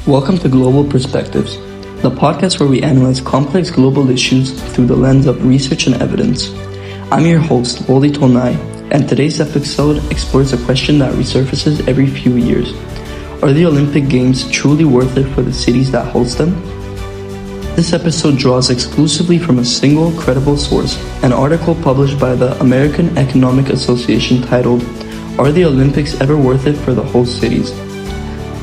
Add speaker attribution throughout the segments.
Speaker 1: Welcome to Global Perspectives, the podcast where we analyze complex global issues through the lens of research and evidence. I'm your host, Woli Tonai, and today's episode explores a question that resurfaces every few years. Are the Olympic Games truly worth it for the cities that host them? This episode draws exclusively from a single credible source, an article published by the American Economic Association titled, "Are the Olympics Ever Worth It for the Host Cities?"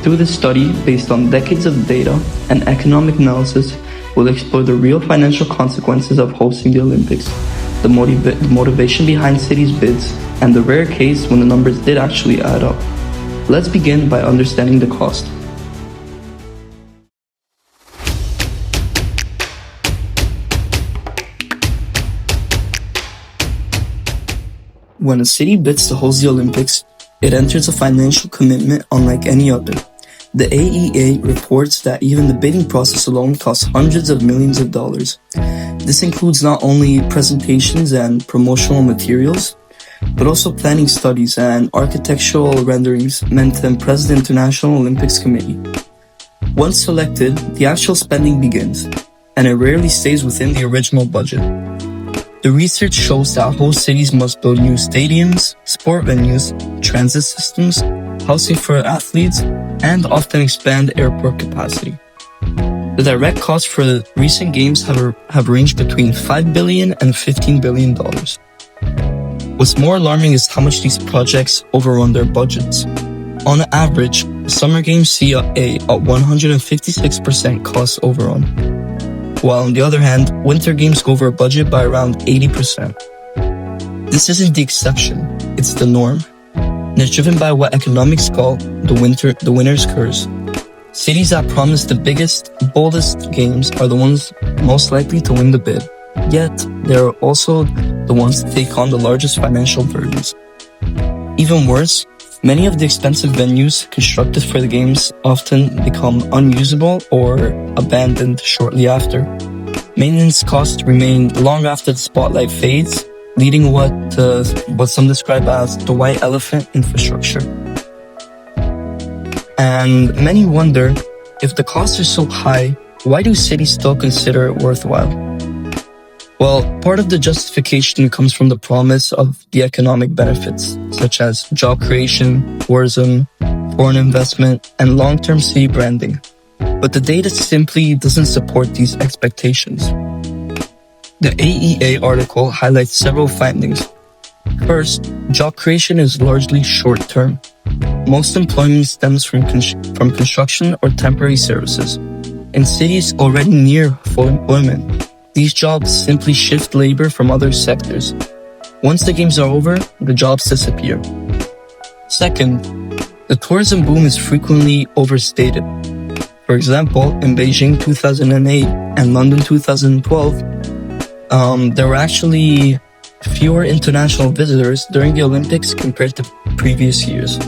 Speaker 1: Through this study, based on decades of data and economic analysis, we'll explore the real financial consequences of hosting the Olympics, the motivation behind cities' bids, and the rare case when the numbers did actually add up. Let's begin by understanding the cost. When a city bids to host the Olympics, it enters a financial commitment unlike any other. The AEA reports that even the bidding process alone costs hundreds of millions of dollars. This includes not only presentations and promotional materials, but also planning studies and architectural renderings meant to impress the International Olympics Committee. Once selected, the actual spending begins, and it rarely stays within the original budget. The research shows that host cities must build new stadiums, sport venues, transit systems, housing for athletes, and often expand airport capacity. The direct costs for the recent games have ranged between $5 billion and $15 billion. What's more alarming is how much these projects overrun their budgets. On average, summer games see a 156% cost overrun, while on the other hand, winter games go over budget by around 80%. This isn't the exception, it's the norm. And it's driven by what economics call the winner's curse. Cities that promise the biggest, boldest games are the ones most likely to win the bid. Yet, they are also the ones that take on the largest financial burdens. Even worse, many of the expensive venues constructed for the games often become unusable or abandoned shortly after. Maintenance costs remain long after the spotlight fades, leading what some describe as the white elephant infrastructure. And many wonder, if the costs are so high, why do cities still consider it worthwhile? Well, part of the justification comes from the promise of the economic benefits, such as job creation, tourism, foreign investment, and long-term city branding. But the data simply doesn't support these expectations. The AEA article highlights several findings. First, job creation is largely short-term. Most employment stems from construction or temporary services. In cities already near full employment, these jobs simply shift labor from other sectors. Once the games are over, the jobs disappear. Second, the tourism boom is frequently overstated. For example, in Beijing 2008 and London 2012, there were actually fewer international visitors during the Olympics compared to previous years.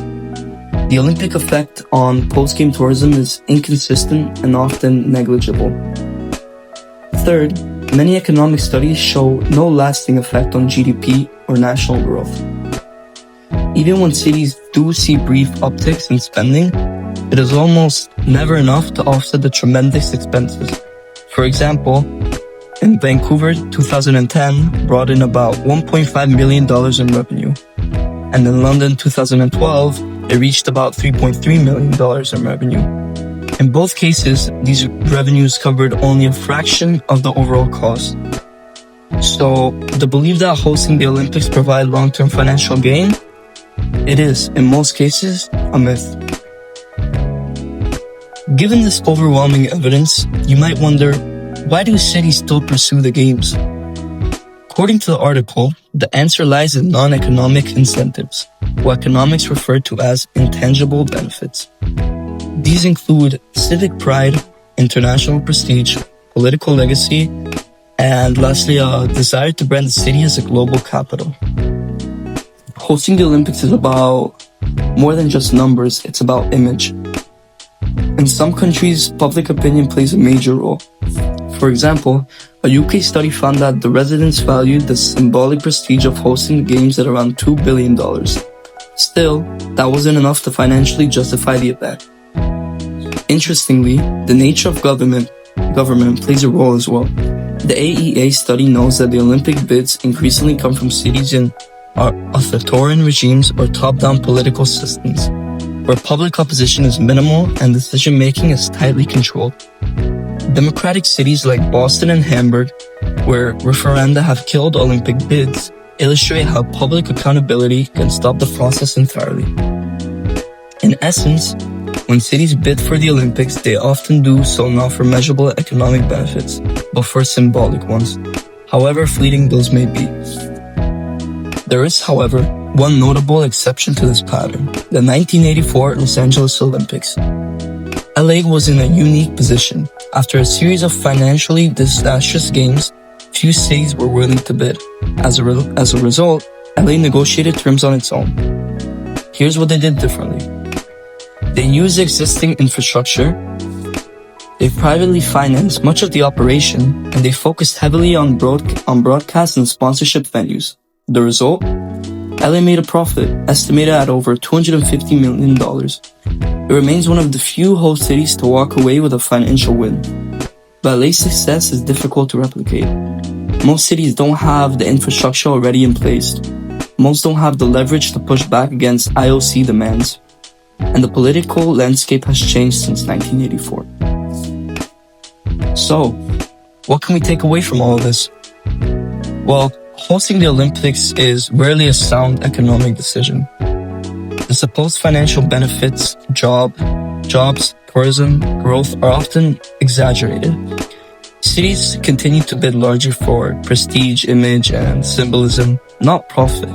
Speaker 1: The Olympic effect on post-game tourism is inconsistent and often negligible. Third, many economic studies show no lasting effect on GDP or national growth. Even when cities do see brief upticks in spending, it is almost never enough to offset the tremendous expenses. For example, in Vancouver, 2010 brought in about $1.5 million in revenue. And in London, 2012, it reached about $3.3 million in revenue. In both cases, these revenues covered only a fraction of the overall cost. So, the belief that hosting the Olympics provide long-term financial gain? It is, in most cases, a myth. Given this overwhelming evidence, you might wonder, why do cities still pursue the games? According to the article, the answer lies in non-economic incentives, what economics refer to as intangible benefits. These include civic pride, international prestige, political legacy, and lastly, a desire to brand the city as a global capital. Hosting the Olympics is about more than just numbers, it's about image. In some countries, public opinion plays a major role. For example, a UK study found that the residents valued the symbolic prestige of hosting the games at around $2 billion. Still, that wasn't enough to financially justify the event. Interestingly, the nature of government plays a role as well. The AEA study knows that the Olympic bids increasingly come from cities in authoritarian regimes or top-down political systems, where public opposition is minimal and decision-making is tightly controlled. Democratic cities like Boston and Hamburg, where referenda have killed Olympic bids, illustrate how public accountability can stop the process entirely. In essence, when cities bid for the Olympics, they often do so not for measurable economic benefits, but for symbolic ones, however fleeting those may be. There is, however, one notable exception to this pattern: the 1984 Los Angeles Olympics. LA was in a unique position. After a series of financially disastrous games, few cities were willing to bid. As a result, LA negotiated terms on its own. Here's what they did differently. They used existing infrastructure, they privately financed much of the operation, and they focused heavily on broadcast and sponsorship venues. The result? LA made a profit, estimated at over $250 million. It remains one of the few host cities to walk away with a financial win. But LA's success is difficult to replicate. Most cities don't have the infrastructure already in place. Most don't have the leverage to push back against IOC demands. And the political landscape has changed since 1984. So, what can we take away from all of this? Well, hosting the Olympics is rarely a sound economic decision. The supposed financial benefits, jobs, tourism, growth are often exaggerated. Cities continue to bid largely for prestige, image, and symbolism, not profit.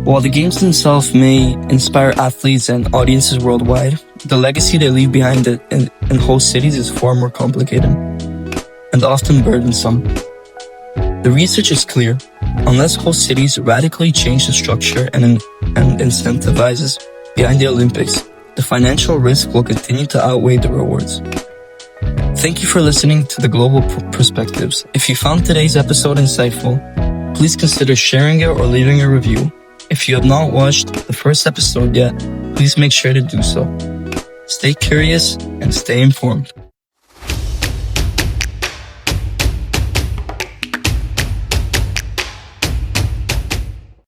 Speaker 1: While the games themselves may inspire athletes and audiences worldwide, the legacy they leave behind in host cities is far more complicated and often burdensome. The research is clear. Unless host cities radically change the structure and incentivizes behind the Olympics, the financial risk will continue to outweigh the rewards. Thank you for listening to the Global Perspectives. If you found today's episode insightful, please consider sharing it or leaving a review. If you have not watched the first episode yet, please make sure to do so. Stay curious and stay informed.